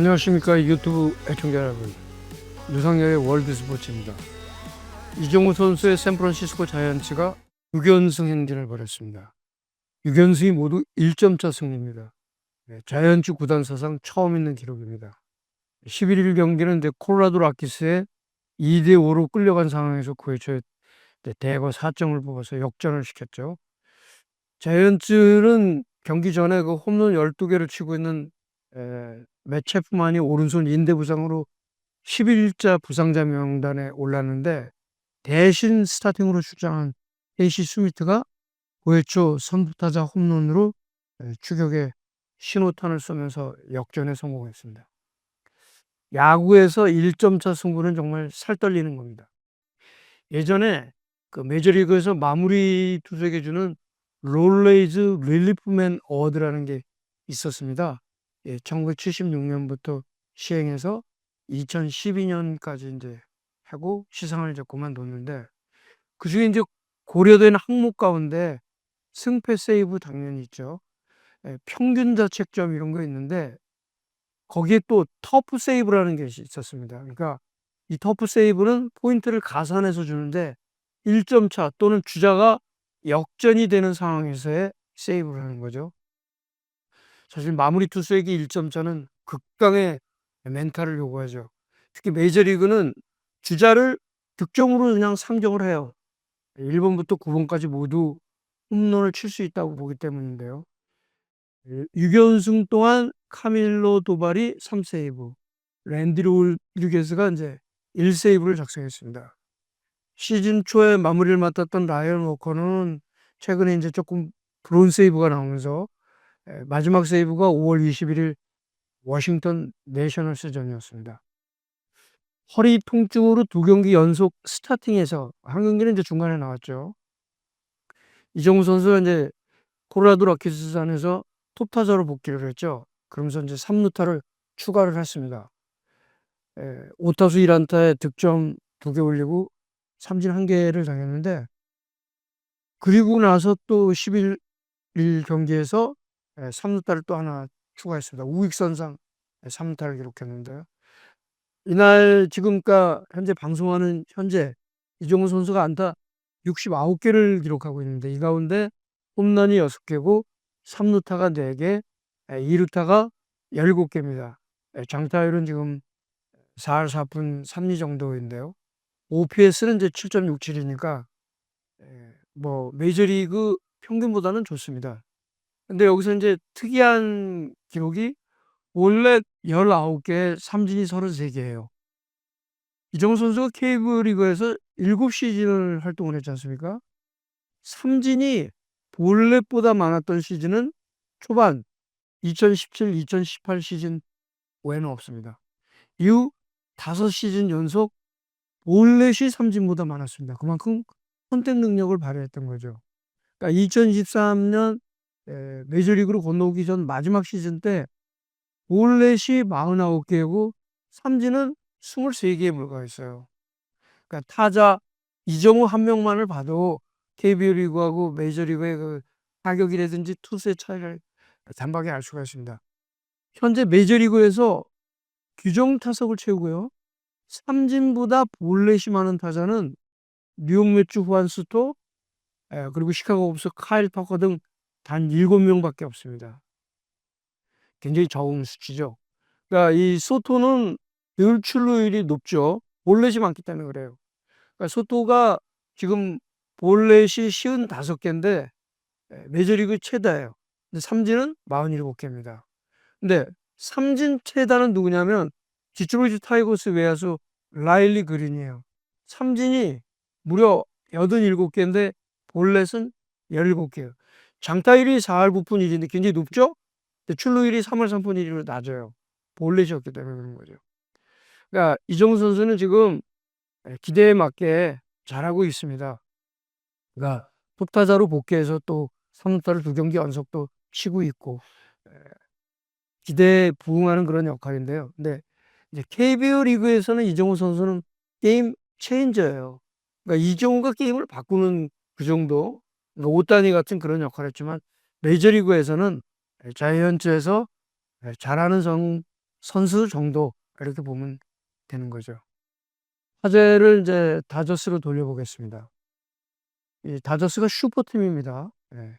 안녕하십니까 유튜브 애청자 여러분. 유상열의 월드스포츠입니다. 이정우 선수의 샌프란시스코 자이언츠가 6연승 행진을 벌였습니다. 6연승이 모두 1점차 승리입니다. 자이언츠 구단 사상 처음 있는 기록입니다. 11일 경기는 콜로라도 락키스에 2대5로 끌려간 상황에서 9회 초에 대거 4점을 뽑아서 역전을 시켰죠. 자이언츠는 경기 전에 그 홈런 12개를 치고 있는 맷 체프만이 오른손 인대 부상으로 11자 부상자 명단에 올랐는데, 대신 스타팅으로 출장한 케이시 스미트가 9회 초 선두타자 홈런으로 추격에 신호탄을 쏘면서 역전에 성공했습니다. 야구에서 1점차 승부는 정말 살떨리는 겁니다. 예전에 그 메이저리그에서 마무리 투수에게 주는 롤레이즈 릴리프맨 어워드라는 게 있었습니다. 1976년부터 시행해서 2012년까지 이제 하고 시상을 이제 그만뒀는데, 그 중에 이제 고려된 항목 가운데 승패 세이브 당연히 있죠. 평균 자책점 이런 거 있는데, 거기에 또 터프 세이브라는 게 있었습니다. 그러니까 이 터프 세이브는 포인트를 가산해서 주는데 1점 차 또는 주자가 역전이 되는 상황에서의 세이브를 하는 거죠. 사실 마무리 투수에게 1점 차는 극강의 멘탈을 요구하죠. 특히 메이저리그는 주자를 득점으로 그냥 상정을 해요. 1번부터 9번까지 모두 홈런을 칠 수 있다고 보기 때문인데요. 6연승 동안 카밀로 도발이 3세이브, 랜디 로드리게스가 이제 1세이브를 작성했습니다. 시즌 초에 마무리를 맡았던 라이언 워커는 최근에 이제 조금 브론 세이브가 나오면서 마지막 세이브가 5월 21일 워싱턴 내셔널스전이었습니다. 허리 통증으로 2경기 연속 스타팅에서 한 경기는 이제 중간에 나왔죠. 이정우 선수가 이제 콜로라도 락키스산에서 톱타자로 복귀를 했죠. 그러면서 이제 3루타를 추가를 했습니다. 5타수 1안타에 득점 2개 올리고 삼진 1개를 당했는데, 그리고 나서 또 11일 경기에서 3루타를 또 하나 추가했습니다. 우익선상 3루타를 기록했는데요. 이날 지금 현재 방송하는 현재 이정우 선수가 안타 69개를 기록하고 있는데, 이 가운데 홈런이 6개고 3루타가 4개, 2루타가 17개입니다. 장타율은 지금 4할 4푼 3리 정도인데요. OPS는 이제 7.67이니까 뭐 메이저리그 평균보다는 좋습니다. 근데 여기서 이제 특이한 기록이 원래 19개, 삼진이 33개예요. 이정우 선수가 KBO 리그에서 7시즌을 활동을 했지 않습니까? 삼진이 볼넷보다 많았던 시즌은 초반 2017, 2018 시즌 외에는 없습니다. 이후 5시즌 연속 볼넷이 삼진보다 많았습니다. 그만큼 선택 능력을 발휘했던 거죠. 그러니까 2023년 메이저리그로 건너오기 전 마지막 시즌 때 볼넷이 49개고 삼진은 23개에 불과했어요. 그러니까 타자 이정우 한 명만을 봐도 KBO 리그하고 메이저리그의 그 타격이라든지 투수의 차이를 단박에 알 수가 있습니다. 현재 메이저리그에서 규정 타석을 채우고요, 삼진보다 볼넷이 많은 타자는 뉴욕 매츠 후안 소토, 그리고 시카고 컵스 카일 파커 등 단 7명밖에 없습니다. 굉장히 적은 수치죠. 그러니까 이 소토는 늘 출루율이 높죠. 볼넷이 많기 때문에 그래요. 그러니까 소토가 지금 볼넷이 55개인데 메이저리그 최다예요. 근데 삼진은 47개입니다. 근데 삼진 최다는 누구냐면 디트로이트 타이거스 외야수 라일리 그린이에요. 삼진이 무려 87개인데 볼넷은 17개예요. 장타율이 4할 9푼 1인데 굉장히 높죠? 근데 출루율이 3할 3푼 1리로 낮아요. 볼넷이 없기 때문에 그런 거죠. 그러니까 이정우 선수는 지금 기대에 맞게 잘하고 있습니다. 그러니까 톱타자로 복귀해서 또 3루타를 2경기 연속 또 치고 있고, 기대에 부응하는 그런 역할인데요. 근데 이제 KBO 리그에서는 이정우 선수는 게임 체인저예요. 그러니까 이정우가 게임을 바꾸는 그 정도, 그러니까 오타니 같은 그런 역할을 했지만, 메이저리그에서는 자이언츠에서 잘하는 선수 정도 이렇게 보면 되는 거죠. 화제를 이제 다저스로 돌려보겠습니다. 이 다저스가 슈퍼팀입니다. 예.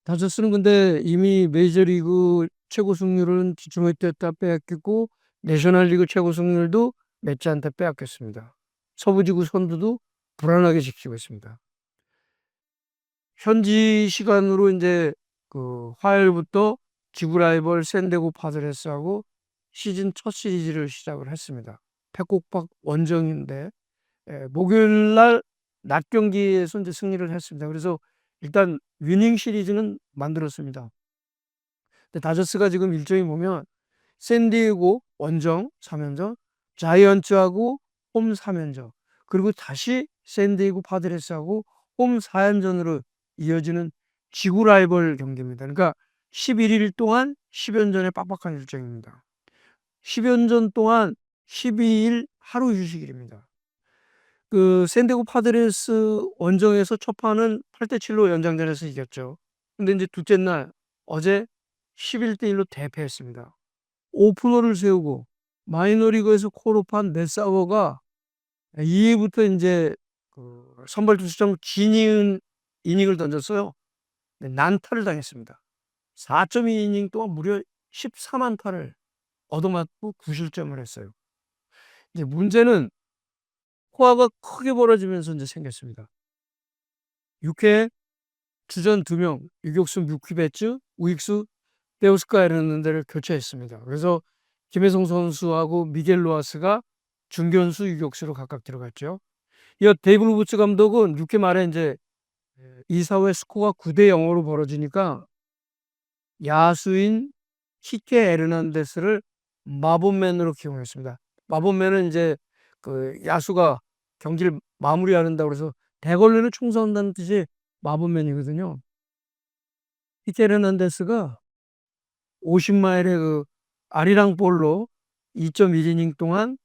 다저스는 근데 이미 메이저리그 최고 승률은 디트로이트 했다 빼앗겼고 내셔널리그 최고 승률도 맷지한테 빼앗겼습니다. 서부지구 선두도 불안하게 지키고 있습니다. 현지 시간으로 이제 그 화요일부터 지구 라이벌 샌디에고 파드레스하고 시즌 첫 시리즈를 시작을 했습니다. 펫콕박 원정인데 목요일 날 낮 경기에서 이제 승리를 했습니다. 그래서 일단 위닝 시리즈는 만들었습니다. 근데 다저스가 지금 일정이 보면 샌디에고 원정 3연전, 자이언츠하고 홈 3연전, 그리고 다시 샌디에고 파드레스하고 홈 4연전으로 이어지는 지구 라이벌 경기입니다. 그러니까 11일 동안 10연전의 빡빡한 일정입니다. 10연전 동안 12일 하루 휴식일입니다. 그 샌디에고 파드레스 원정에서 첫 판은 8대7로 연장전에서 이겼죠. 근데 이제 둘째 날 어제 11대1로 대패했습니다. 오프너를 세우고 마이너리그에서 콜업한 메사워가 2회부터 이제 그 선발 투수장 긴 이닝을 던졌어요. 난타를 당했습니다. 4.2이닝 동안 무려 14만타를 얻어맞고 9실점을 했어요. 이제 문제는 포화가 크게 벌어지면서 이제 생겼습니다. 6회 주전 2명, 유격수 뮤키 베츠, 우익수 데우스카 에르난데를 교체했습니다. 그래서 김혜성 선수하고 미겔 로하스가 중견수 유격수로 각각 들어갔죠. 이어 데이브 루브츠 감독은 6회 말에 이제 2사회 스코어가 9대0으로 벌어지니까 야수인 키케 에르난데스를 마본맨으로 기용했습니다. 마본맨은 이제 그 야수가 경기를 마무리한다고 그래서 대걸레는 총선한다는 뜻이 마본맨이거든요. 키케 에르난데스가 50마일의 그 아리랑 볼로 2.1이닝 동안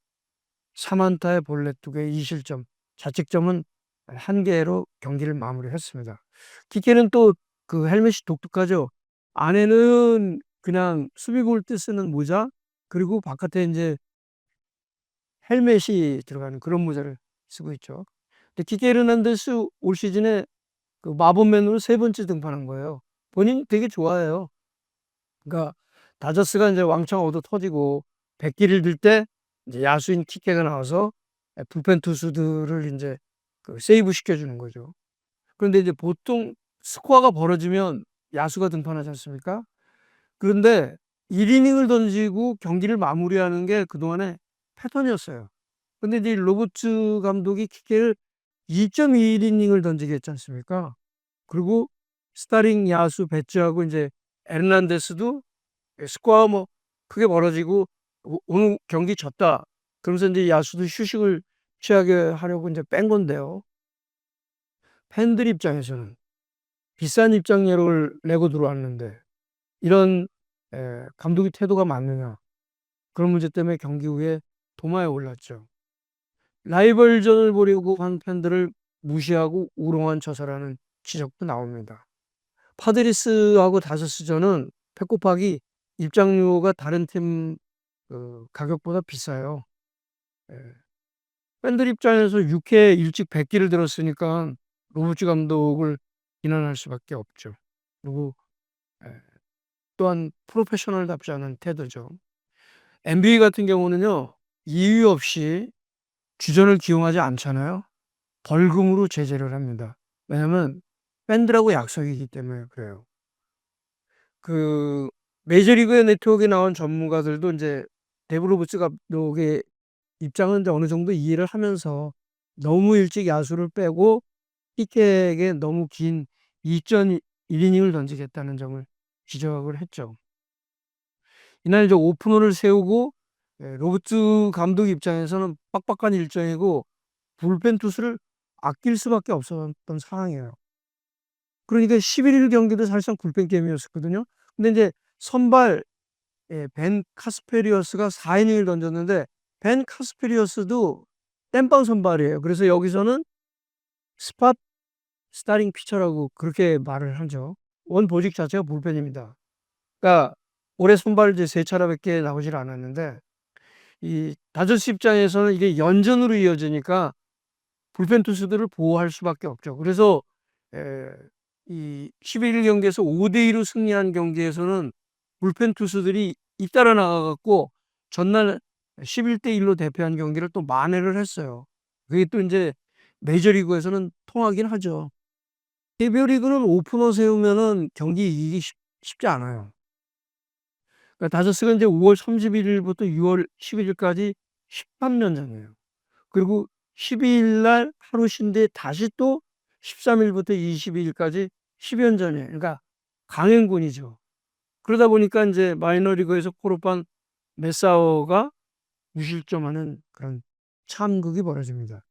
3안타에 볼넷 2개 2실점, 자책점은 1개로 경기를 마무리했습니다. 키케는 또 그 헬멧이 독특하죠. 안에는 그냥 수비 골 때 쓰는 모자, 그리고 바깥에 이제 헬멧이 들어가는 그런 모자를 쓰고 있죠. 근데 키케 헤르난데스 올 시즌에 그 마법맨으로 3번째 등판한 거예요. 본인이 되게 좋아해요. 그러니까 다저스가 이제 왕창 얻어 터지고 100기를 들 때 이제 야수인 키케가 나와서 불펜 투수들을 이제 그 세이브 시켜주는 거죠. 그런데 이제 보통 스코어가 벌어지면 야수가 등판하지 않습니까? 그런데 1이닝을 던지고 경기를 마무리하는 게 그동안의 패턴이었어요. 근데 이제 로버츠 감독이 키케를 2.21이닝을 던지게 했지 않습니까? 그리고 스타링 야수 배츠하고 이제 에르난데스도 스코어 뭐 크게 벌어지고 오늘 경기 졌다. 그러면서 이제 야수도 휴식을 취하게 하려고 이제 뺀 건데요. 팬들 입장에서는 비싼 입장료를 내고 들어왔는데 이런 감독의 태도가 맞느냐, 그런 문제 때문에 경기 후에 도마에 올랐죠. 라이벌전을 보려고 한 팬들을 무시하고 우롱한 처사라는 지적도 나옵니다. 파드리스하고 다저스전은 펫코박이 입장료가 다른 팀 가격보다 비싸요. 예. 팬들 입장에서 6회 일찍 100기를 들었으니까 로브츠 감독을 비난할 수밖에 없죠. 그리고 예, 또한 프로페셔널답지 않은 태도죠. NBA 같은 경우는요, 이유 없이 주전을 기용하지 않잖아요. 벌금으로 제재를 합니다. 왜냐하면 팬들하고 약속이기 때문에 그래요. 그 메이저리그 네트워크에 나온 전문가들도 이제 데브 로버츠 감독의 입장은 이제 어느 정도 이해를 하면서 너무 일찍 야수를 빼고 피케에게 너무 긴 2.1이닝을 던지겠다는 점을 지적을 했죠. 이날 이제 오프너를 세우고 로버츠 감독 입장에서는 빡빡한 일정이고 불펜 투수를 아낄 수밖에 없었던 상황이에요. 그러니까 11일 경기도 사실상 불펜 게임이었었거든요. 근데 이제 선발 벤 카스페리어스가 4이닝을 던졌는데 벤 카스페리어스도 땜빵 선발이에요. 그래서 여기서는 스팟 스타링 피처라고 그렇게 말을 하죠. 원 보직 자체가 불펜입니다. 그러니까 올해 선발 이제 세 차례밖에 나오질 않았는데 이 다저스 입장에서는 이게 연전으로 이어지니까 불펜 투수들을 보호할 수밖에 없죠. 그래서 에, 이 11일 경기에서 5대 2로 승리한 경기에서는 불펜 투수들이 잇따라 나가갖고 전날 11대 1로 대패한 경기를 또 만회를 했어요. 그게 또 이제 메이저리그에서는 통하긴 하죠. KBO 리그는 오프너 세우면은 경기 이기기 쉽지 않아요. 그러니까 다저스가 이제 5월 31일부터 6월 11일까지 13연전이에요. 그리고 12일 날 하루 쉰 뒤에 다시 또 13일부터 22일까지 10연전이에요. 그러니까 강행군이죠. 그러다 보니까 이제 마이너리그에서 코르판 메사오가 무실점하는 그런 참극이 벌어집니다.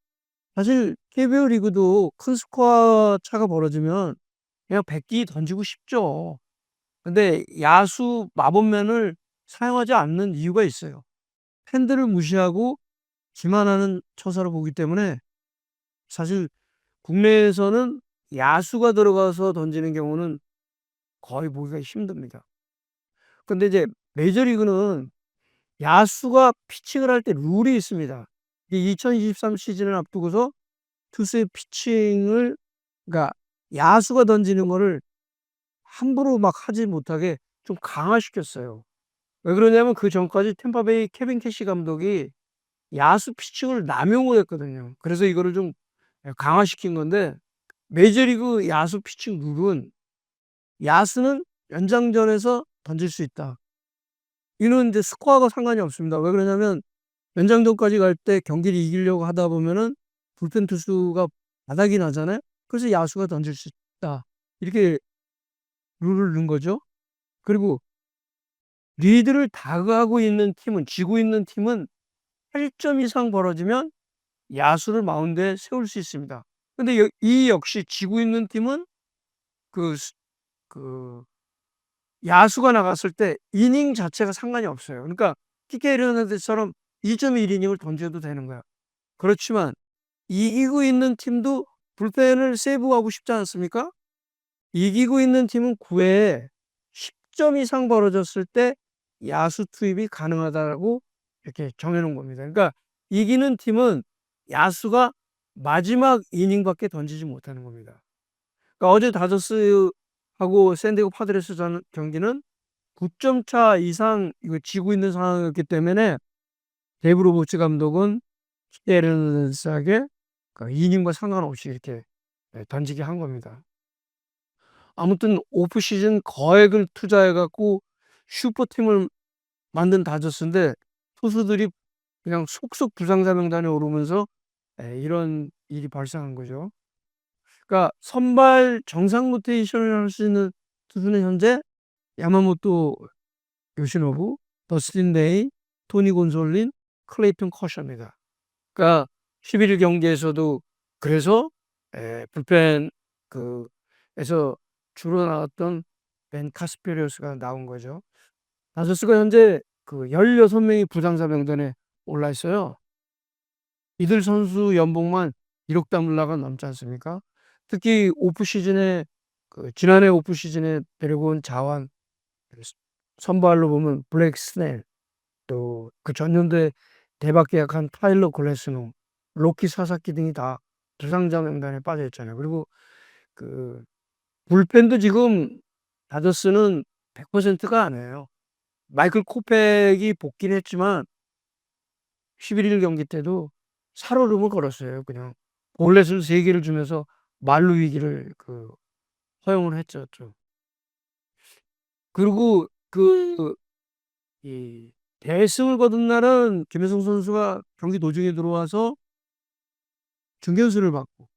사실 KBO 리그도 큰 스코어 차가 벌어지면 그냥 100기 던지고 싶죠. 근데 야수 마법맨을 사용하지 않는 이유가 있어요. 팬들을 무시하고 기만하는 처사로 보기 때문에 사실 국내에서는 야수가 들어가서 던지는 경우는 거의 보기가 힘듭니다. 근데 이제 메이저리그는 야수가 피칭을 할 때 룰이 있습니다. 2023 시즌을 앞두고서 투수의 피칭을, 그러니까 야수가 던지는 거를 함부로 막 하지 못하게 좀 강화시켰어요. 왜 그러냐면 그 전까지 템파베이 케빈 캐시 감독이 야수 피칭을 남용을 했거든요. 그래서 이거를 좀 강화시킨 건데, 메이저리그 야수 피칭 룰은 야수는 연장전에서 던질 수 있다. 이는 이제 스코어가 상관이 없습니다. 왜 그러냐면 연장전까지 갈 때 경기를 이기려고 하다 보면은 불펜 투수가 바닥이 나잖아요. 그래서 야수가 던질 수 있다. 이렇게 룰을 넣은 거죠. 그리고 리드를 다가가고 있는 팀은, 지고 있는 팀은 8점 이상 벌어지면 야수를 마운드에 세울 수 있습니다. 근데 이 역시 지고 있는 팀은 그, 그 야수가 나갔을 때 이닝 자체가 상관이 없어요. 그러니까 키케 헤르나데스처럼 2.1이닝을 던져도 되는 거야. 그렇지만 이기고 있는 팀도 불펜을 세이브하고 싶지 않습니까? 이기고 있는 팀은 9회에 10점 이상 벌어졌을 때 야수 투입이 가능하다고 이렇게 정해놓은 겁니다. 그러니까 이기는 팀은 야수가 마지막 이닝밖에 던지지 못하는 겁니다. 그러니까 어제 다저스하고 샌디에고 파드레스 경기는 9점 차 이상 이거 지고 있는 상황이었기 때문에 데이브 로버츠 감독은 에르난데스에게 이닝과 상관없이 이렇게 던지게 한 겁니다. 아무튼 오프 시즌 거액을 투자해 갖고 슈퍼팀을 만든 다저스인데 투수들이 그냥 속속 부상자 명단에 오르면서 이런 일이 발생한 거죠. 그러니까 선발 정상 로테이션을 할 수 있는 투수는 현재 야마모토 요시노부, 더스틴 데이, 토니 곤솔린, 클레이튼 커셔입니다. 그러니까 11일 경기에서도 그래서 불펜 그에서 주로 나왔던 벤 카스페리우스가 나온 거죠. 다저스가 현재 그 16명이 부상자 명단에 올라 있어요. 이들 선수 연봉만 1억 달러가 넘지 않습니까? 특히 오프 시즌에 지난해 오프 시즌에 데리고 온 자완 선발로 보면 블랙 스넬, 또 그 전년도에 대박 계약한 타일러 글래스노, 로키 사사키 등이 다 부상자 명단에 빠져 있잖아요. 그리고 그 불펜도 지금 다저스는 100%가 아니에요. 마이클 코펙이 복귀를 했지만 11일 경기 때도 살얼음을 걸었어요. 그냥 볼넷을 3개를 주면서 만루 위기를 허용을 했죠. 좀. 그리고 이 대승을 거둔 날은 김혜성 선수가 경기 도중에 들어와서 중견수를 받고,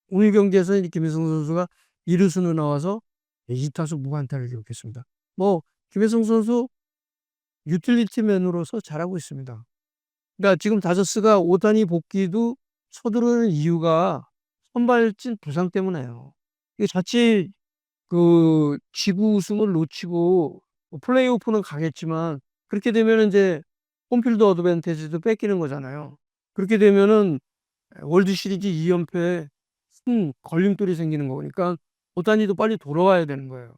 오늘 경기에서는 김혜성 선수가 2루수로 나와서 2타수 무안타를 기록했습니다. 뭐 김혜성 선수 유틸리티맨으로서 잘하고 있습니다. 그러니까 지금 다저스가 오타니 복귀도 서두르는 이유가 선발진 부상 때문에요. 이게 자칫 지구 우승을 놓치고 플레이오프는 가겠지만 그렇게 되면 이제 홈필드 어드밴티지도 뺏기는 거잖아요. 그렇게 되면은 월드 시리즈 2연패에 큰 걸림돌이 생기는 거니까 오타니도 빨리 돌아와야 되는 거예요.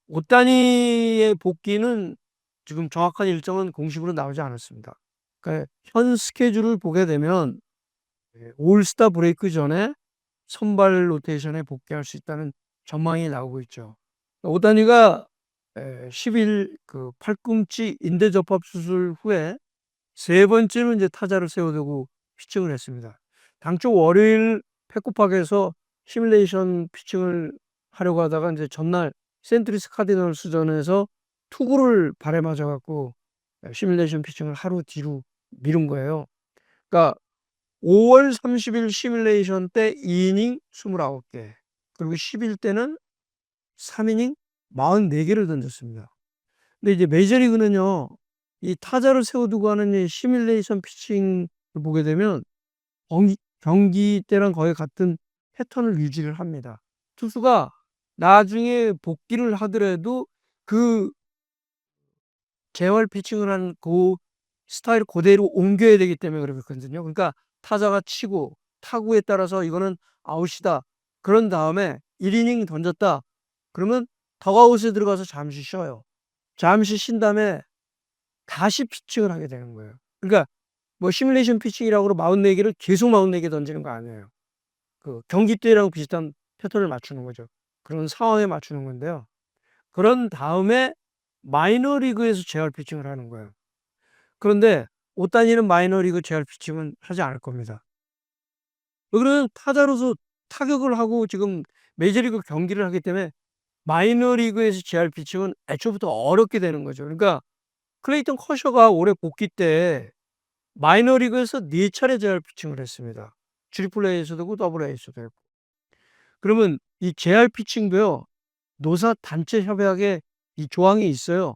오타니의 복귀는 지금 정확한 일정은 공식으로 나오지 않았습니다. 그러니까 현 스케줄을 보게 되면 올스타 브레이크 전에 선발 로테이션에 복귀할 수 있다는 전망이 나오고 있죠. 오타니가 10일 그 팔꿈치 인대 접합 수술 후에 세 번째로 이제 타자를 세워두고 피칭을 했습니다. 당초 월요일 페코파크에서 시뮬레이션 피칭을 하려고 하다가 이제 전날 센트리스 카디널스전에서 투구를 발에 맞아갖고 시뮬레이션 피칭을 하루 뒤로 미룬 거예요. 그러니까 5월 30일 시뮬레이션 때 2이닝 29개, 그리고 10일 때는 3이닝 44개를 던졌습니다. 근데 이제 메이저리그는요, 이 타자를 세워두고 하는 이 시뮬레이션 피칭을 보게 되면 경기 때랑 거의 같은 패턴을 유지를 합니다. 투수가 나중에 복귀를 하더라도 그 재활 피칭을 한 그 스타일 그대로 옮겨야 되기 때문에 그렇거든요. 그러니까 타자가 치고 타구에 따라서 이거는 아웃이다. 그런 다음에 1이닝 던졌다. 그러면 덕아웃에 들어가서 잠시 쉬어요. 잠시 쉰 다음에 다시 피칭을 하게 되는 거예요. 그러니까 뭐 시뮬레이션 피칭이라고 44개를 계속 44개 던지는 거 아니에요. 그 경기 때랑 비슷한 패턴을 맞추는 거죠. 그런 상황에 맞추는 건데요. 그런 다음에 마이너리그에서 재활 피칭을 하는 거예요. 그런데 오타니는 마이너리그 재활 피칭은 하지 않을 겁니다. 그러면 타자로서 타격을 하고 지금 메이저리그 경기를 하기 때문에 마이너리그에서 재활 피칭은 애초부터 어렵게 되는 거죠. 그러니까 클레이턴 커셔가 올해 복귀 때 마이너리그에서 4차례 재활 피칭을 했습니다. 트리플 A에서도 했고 더블 A에서도 했고. 그러면 이 재활 피칭도요, 노사 단체 협약에 이 조항이 있어요.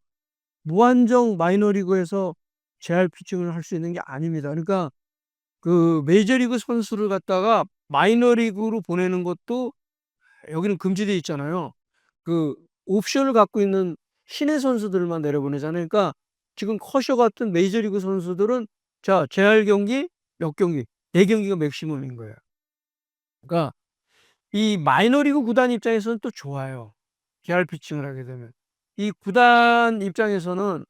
무한정 마이너리그에서 재활 피칭을 할 수 있는 게 아닙니다. 그러니까 그 메이저리그 선수를 갖다가 마이너리그로 보내는 것도 여기는 금지되어 있잖아요. 그 옵션을 갖고 있는 신의 선수들만 내려보내잖아요. 그러니까 지금 커셔 같은 메이저리그 선수들은 자, 재활 경기 몇 경기? 4경기가 맥시멈인 거예요. 그러니까 이 마이너리그 구단 입장에서는 또 좋아요. 재활 피칭을 하게 되면. 이 구단 입장에서는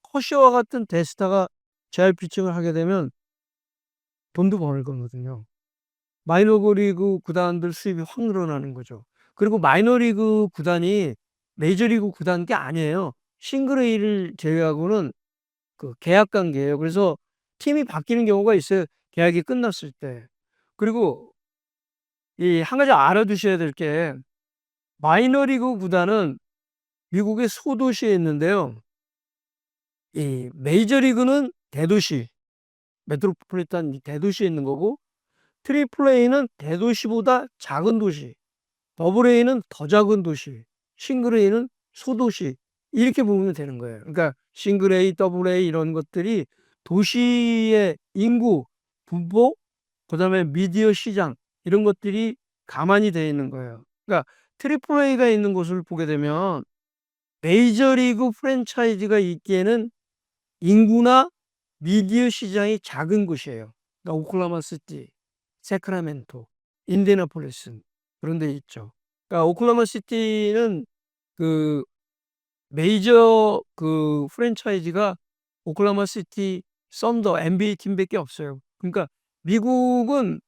커쇼와 같은 대스타가 재활 피칭을 하게 되면 돈도 벌거든요. 마이너리그 구단들 수입이 확 늘어나는 거죠. 그리고 마이너리그 구단이 메이저리그 구단 게 아니에요. 싱글 A를 제외하고는 그 계약 관계예요. 그래서 팀이 바뀌는 경우가 있어요. 계약이 끝났을 때. 그리고 이 한 가지 알아두셔야 될 게, 마이너리그 구단은 미국의 소도시에 있는데요. 이 메이저리그는 대도시, 메트로폴리탄 대도시에 있는 거고, 트리플 A는 대도시보다 작은 도시, 더블 A는 더 작은 도시, 싱글 A는 소도시, 이렇게 보면 되는 거예요. 그러니까 싱글 A, 더블 A 이런 것들이 도시의 인구, 분포, 그다음에 미디어 시장 이런 것들이 가만히 되어 있는 거예요. 그러니까 트리플 A가 있는 곳을 보게 되면 메이저리그 프랜차이즈가 있기에는 인구나 미디어 시장이 작은 곳이에요. 그러니까 오클라호마 시티, 세크라멘토, 인디애나폴리스 그런 데 있죠. 그러니까 오클라호마 시티는 그 메이저 그 프랜차이즈가 오클라호마 시티 썬더 NBA 팀밖에 없어요. 그러니까 미국은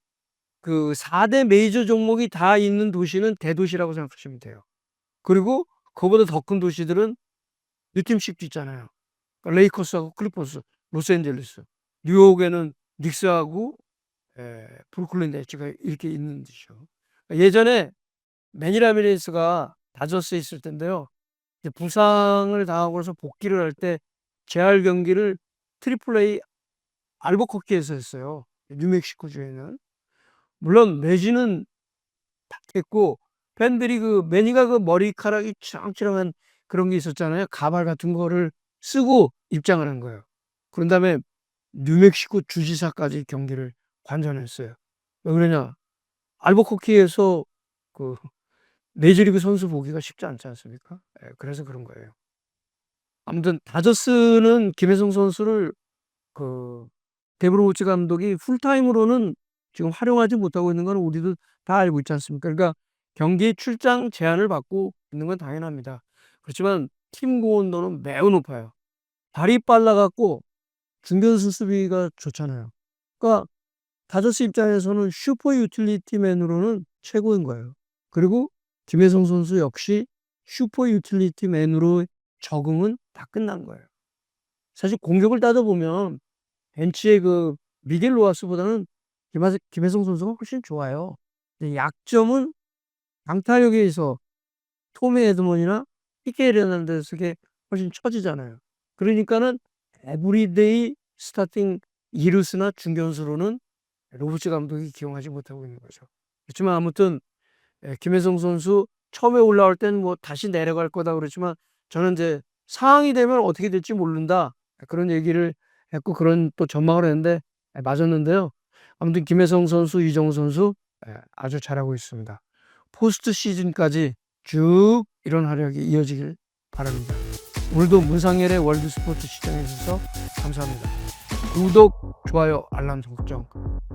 그 4대 메이저 종목이 다 있는 도시는 대도시라고 생각하시면 돼요. 그리고 그보다 더 큰 도시들은 몇 팀씩도 있잖아요. 그러니까 레이커스하고 클리퍼스, 로스앤젤레스, 뉴욕에는 닉스하고 브루클린 네츠가 이렇게 있는 데죠. 예전에 매니 라미레스가 다저스에 있을 텐데요. 부상을 당하고서 복귀를 할 때 재활 경기를 트리플 A 알버커키에서 했어요. 뉴멕시코주에는. 물론 매지는 했고 팬들이 그 매니가 그 머리카락이 찌렁찌렁한 그런 게 있었잖아요. 가발 같은 거를 쓰고 입장을 한 거예요. 그런 다음에 뉴멕시코 주지사까지 경기를 관전했어요. 왜 그러냐? 알버커키에서 그 메이저리그 선수 보기가 쉽지 않지 않습니까? 그래서 그런 거예요. 아무튼 다저스는 김혜성 선수를 그 데브로 우츠 감독이 풀타임으로는 지금 활용하지 못하고 있는 건 우리도 다 알고 있지 않습니까? 그러니까 경기 출장 제한을 받고 있는 건 당연합니다. 그렇지만 팀 공헌도는 매우 높아요. 발이 빨라갖고 중견수 수비가 좋잖아요. 그러니까 다저스 입장에서는 슈퍼 유틸리티맨으로는 최고인 거예요. 그리고 김혜성 선수 역시 슈퍼 유틸리티맨으로 적응은 다 끝난 거예요. 사실 공격을 따져보면 벤치의 그 미겔 로하스보다는 김혜성 선수가 훨씬 좋아요. 근데 약점은 강타력에 있어 토미 에드먼이나 피케 헤르난데스에게 훨씬 처지잖아요. 그러니까는 에브리데이 스타팅 이루스나 중견수로는 로브츠 감독이 기용하지 못하고 있는 거죠. 그렇지만 아무튼 김혜성 선수 처음에 올라올 때는 뭐 다시 내려갈 거다 그렇지만 저는 이제 상황이 되면 어떻게 될지 모른다 그런 얘기를 했고 그런 또 전망을 했는데 맞았는데요. 아무튼 김혜성 선수, 이정우 선수 아주 잘하고 있습니다. 포스트 시즌까지 쭉 이런 활약이 이어지길 바랍니다. 오늘도 문상열의 월드스포츠 시청해 주셔서 감사합니다. 구독, 좋아요, 알람 설정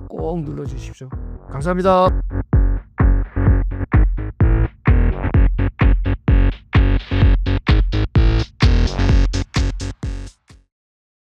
꼭 눌러주십시오. 감사합니다.